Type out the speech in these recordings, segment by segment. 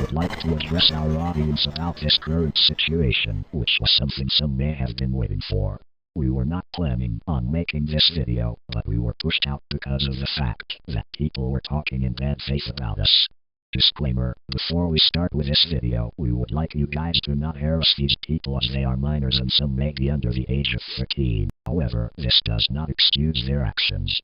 would like to address our audience about this current situation, which was something some may have been waiting for. We were not planning on making this video, but we were pushed out because of the fact that people were talking in bad faith about us. Disclaimer, before we start with this video, we would like you guys to not harass these people as they are minors and some may be under the age of 13. However, this does not excuse their actions.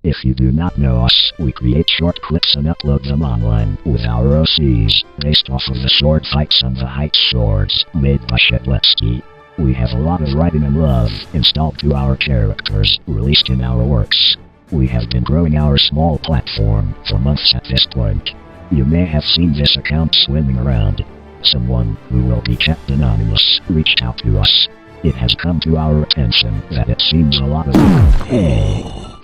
If you do not know us, we create short clips and upload them online with our OCs, based off of the sword fights on the Heights swords, made by Shetletsky. We have a lot of writing and love installed to our characters, released in our works. We have been growing our small platform for months at this point. You may have seen this account swimming around. Someone, who will be kept anonymous, reached out to us. It has come to our attention that it seems a lot of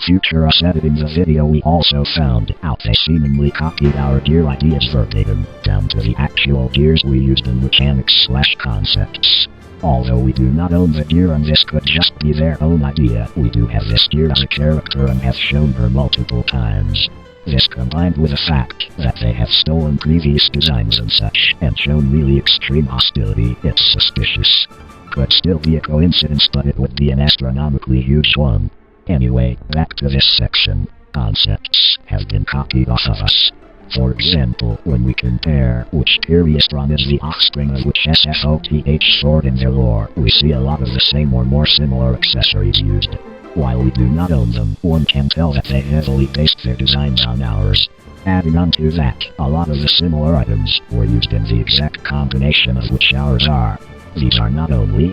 future us editing the video. We also found out they seemingly copied our gear ideas verbatim, down to the actual gears we used in mechanics/concepts. Although we do not own the gear and this could just be their own idea, we do have this gear as a character and have shown her multiple times. This combined with the fact that they have stolen previous designs and such, and shown really extreme hostility, it's suspicious. Could still be a coincidence, but it would be an astronomically huge one. Anyway, back to this section. Concepts have been copied off of us. For example, when we compare which Periastron is the offspring of which SFOTH sword in their lore, we see a lot of the same or more similar accessories used. While we do not own them, one can tell that they heavily based their designs on ours. Adding on to that, a lot of the similar items were used in the exact combination of which ours are. These are not only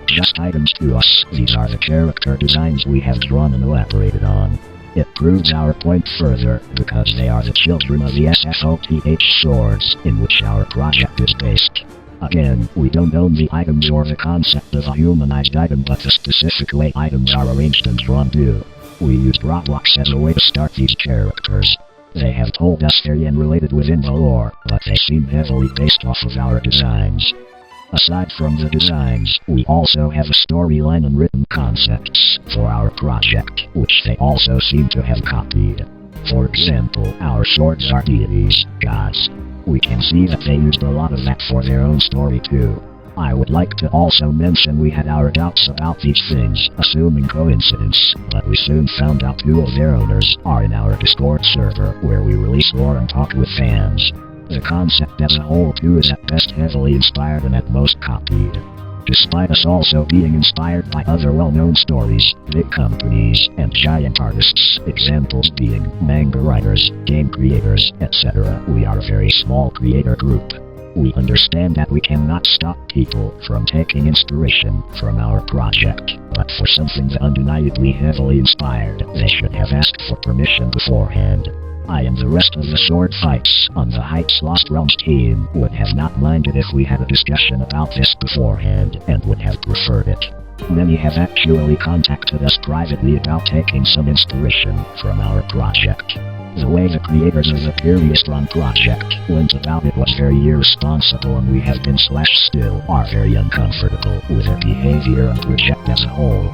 just items to us, these are the character designs we have drawn and elaborated on. It proves our point further, because they are the children of the SFOTH swords, in which our project is based. Again, we don't own the items or the concept of a humanized item, but the specific way items are arranged and drawn do. We used Roblox as a way to start these characters. They have told us they're related within the lore, but they seem heavily based off of our designs. Aside from the designs, we also have a storyline and written concepts for our project, which they also seem to have copied. For example, our swords are deities, gods. We can see that they used a lot of that for their own story too. I would like to also mention we had our doubts about these things, assuming coincidence, but we soon found out two of their owners are in our Discord server, where we release lore and talk with fans. The concept as a whole too is at best heavily inspired and at most copied. Despite us also being inspired by other well-known stories, big companies, and giant artists, examples being manga writers, game creators, etc., we are a very small creator group. We understand that we cannot stop people from taking inspiration from our project, but for something that undeniably heavily inspired, they should have asked for permission beforehand. I and the rest of the sword fights on the Heights Lost Realms team would have not minded if we had a discussion about this beforehand, and would have preferred it. Many have actually contacted us privately about taking some inspiration from our project. The way the creators of the Periastron project went about it was very irresponsible, and we have been still are very uncomfortable with their behavior and project as a whole.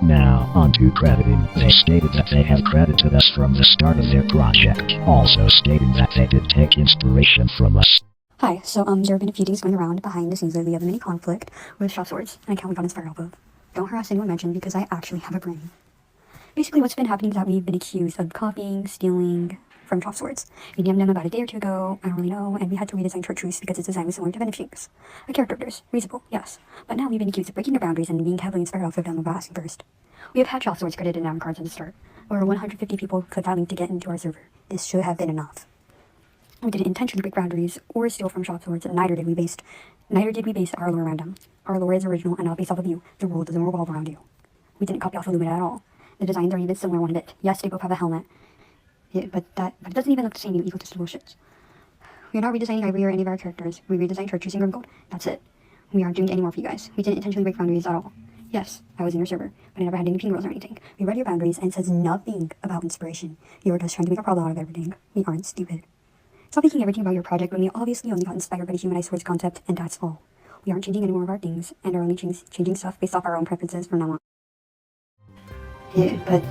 Now, on to crediting. They stated that they have credited us from the start of their project, also stating that they did take inspiration from us. Hi, so there have been a few things going around behind the scenes lately of a mini conflict with Shop Swords, an account we got inspired off of. Don't harass anyone mentioned because I actually have a brain. Basically what's been happening is that we've been accused of copying, stealing from Shop Swords. We DM'd them about a day or two ago, I don't really know, and we had to redesign Chartreuse because its design was similar to Venom's. A character of theirs. Reasonable, yes. But now we've been accused of breaking their boundaries and being heavily inspired off of them over asking first. We have had Shop Swords credited in our cards at the start. Over 150 people clicked that link to get into our server. This should have been enough. We didn't intentionally break boundaries or steal from Shop Swords, and neither did we base our lore around them. Our lore is original and not based off of you. The world doesn't revolve around you. We didn't copy off of Lumina at all. The designs are even similar one bit. Yes, they both have a helmet. Yeah, but it doesn't even look the same, you egotistical shits. We are not redesigning Ivory or any of our characters. We redesigned Chartreuse and Grimgold. That's it. We aren't doing it anymore for you guys. We didn't intentionally break boundaries at all. Yes, I was in your server, but I never had any ping rules or anything. We read your boundaries and it says nothing about inspiration. You are just trying to make a problem out of everything. We aren't stupid. Stop making everything about your project when we obviously only got inspired by the humanized swords concept, and that's all. We aren't changing any more of our things, and are only changing stuff based off our own preferences from now on. Yeah, but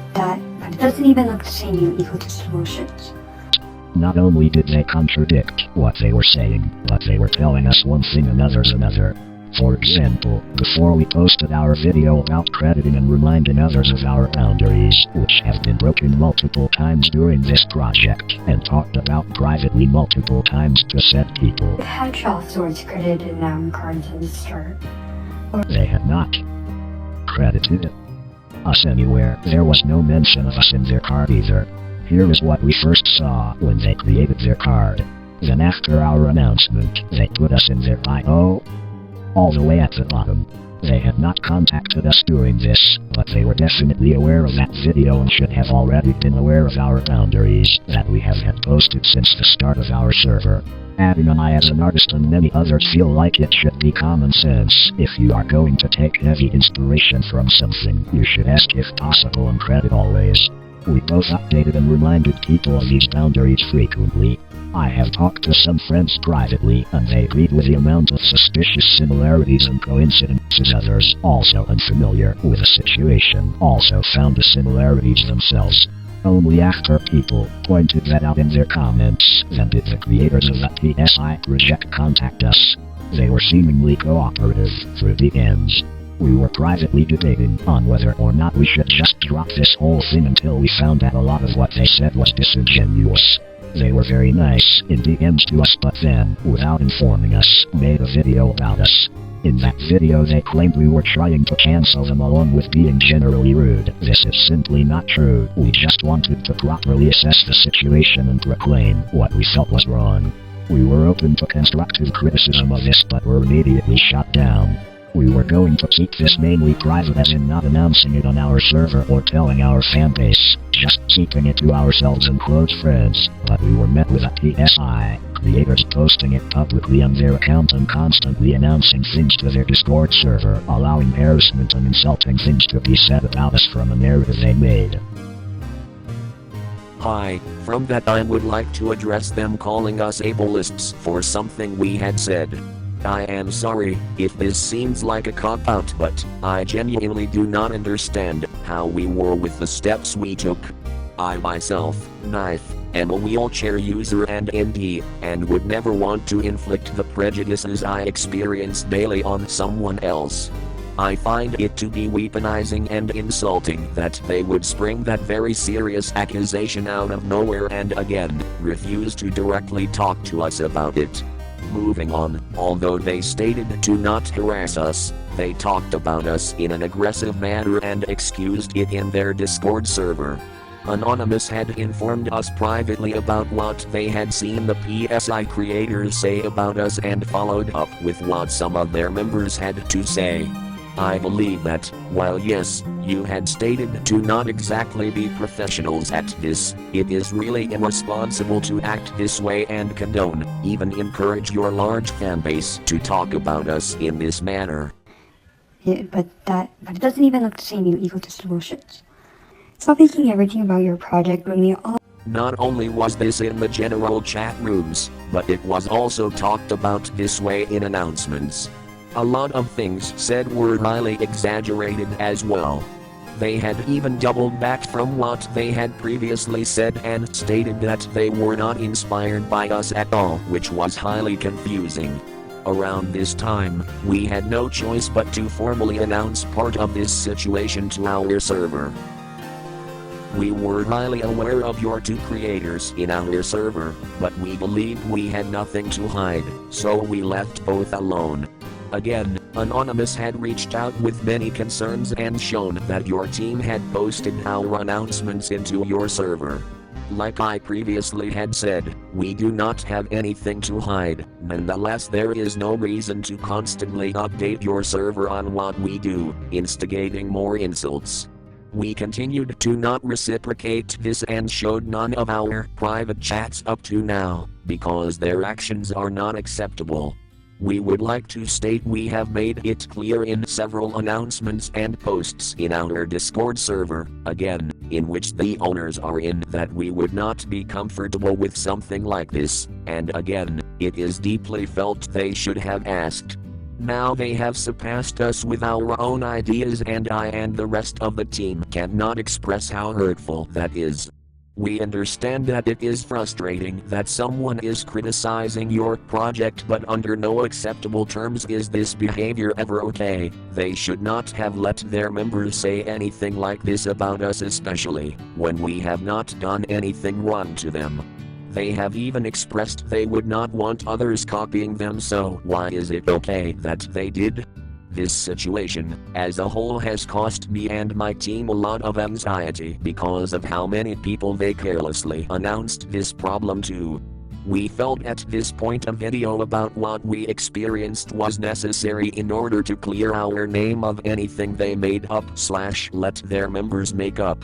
it doesn't even look the same, you egotistical shit. Not only did they contradict what they were saying, but they were telling us one thing and others another. For example, before we posted our video about crediting and reminding others of our boundaries, which have been broken multiple times during this project, and talked about privately multiple times to said people, They had Shop Swords credited in them cards at the start. they had not credited us anywhere. There was no mention of us in their card either. Here is what we first saw when they created their card. Then after our announcement, they put us in their bio. All the way at the bottom. They had not contacted us during this, but they were definitely aware of that video and should have already been aware of our boundaries that we have had posted since the start of our server. Adding an I as an artist and many others feel like it should be common sense. If you are going to take heavy inspiration from something, you should ask if possible and credit always. We both updated and reminded people of these boundaries frequently. I have talked to some friends privately, and they agreed with the amount of suspicious similarities and coincidences. Others, also unfamiliar with the situation, also found the similarities themselves. Only after people pointed that out in their comments, then did the creators of the PSI project contact us. They were seemingly cooperative through the ends. We were privately debating on whether or not we should just drop this whole thing until we found that a lot of what they said was disingenuous. They were very nice in DMs to us, but then, without informing us, made a video about us. In that video they claimed we were trying to cancel them along with being generally rude. This is simply not true. We just wanted to properly assess the situation and proclaim what we felt was wrong. We were open to constructive criticism of this, but were immediately shut down. We were going to keep this mainly private, as in not announcing it on our server or telling our fanbase, just keeping it to ourselves and close friends, but we were met with a PSI, creators posting it publicly on their account and constantly announcing things to their Discord server, allowing harassment and insulting things to be said about us from a narrative they made. Hi, from that I would like to address them calling us ableists for something we had said. I am sorry if this seems like a cop-out, but I genuinely do not understand how we were with the steps we took. I myself, Knife, am a wheelchair user and ND, and would never want to inflict the prejudices I experience daily on someone else. I find it to be weaponizing and insulting that they would spring that very serious accusation out of nowhere and again, refuse to directly talk to us about it. Moving on, although they stated to not harass us, they talked about us in an aggressive manner and excused it in their Discord server. Anonymous had informed us privately about what they had seen the PSI creators say about us and followed up with what some of their members had to say. I believe that, while yes, you had stated to not exactly be professionals at this, it is really irresponsible to act this way and condone, even encourage your large fanbase to talk about us in this manner. Yeah, but it doesn't even look the same, you egotist bullshit. Stop thinking everything about your project when we all— Not only was this in the general chat rooms, but it was also talked about this way in announcements. A lot of things said were highly exaggerated as well. They had even doubled back from what they had previously said and stated that they were not inspired by us at all, which was highly confusing. Around this time, we had no choice but to formally announce part of this situation to our server. We were highly aware of your two creators in our server, but we believed we had nothing to hide, so we left both alone. Again, Anonymous had reached out with many concerns and shown that your team had posted our announcements into your server. Like I previously had said, we do not have anything to hide. Nonetheless, there is no reason to constantly update your server on what we do, instigating more insults. We continued to not reciprocate this and showed none of our private chats up to now, because their actions are not acceptable. We would like to state we have made it clear in several announcements and posts in our Discord server, again, in which the owners are in, that we would not be comfortable with something like this, and again, it is deeply felt they should have asked. Now they have surpassed us with our own ideas, and I and the rest of the team cannot express how hurtful that is. We understand that it is frustrating that someone is criticizing your project, but under no acceptable terms is this behavior ever okay. They should not have let their members say anything like this about us, especially when we have not done anything wrong to them. They have even expressed they would not want others copying them, so why is it okay that they did? This situation, as a whole, has cost me and my team a lot of anxiety because of how many people they carelessly announced this problem to. We felt at this point a video about what we experienced was necessary in order to clear our name of anything they made up / let their members make up.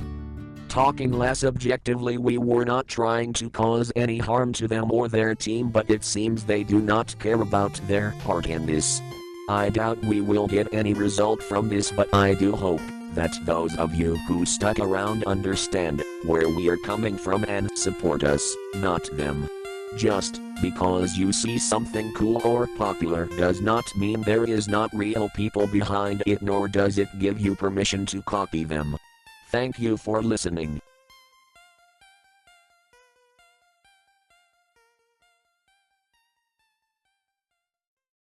Talking less objectively, we were not trying to cause any harm to them or their team, but it seems they do not care about their part in this. I doubt we will get any result from this, but I do hope that those of you who stuck around understand where we are coming from and support us, not them. Just because you see something cool or popular does not mean there is not real people behind it, nor does it give you permission to copy them. Thank you for listening.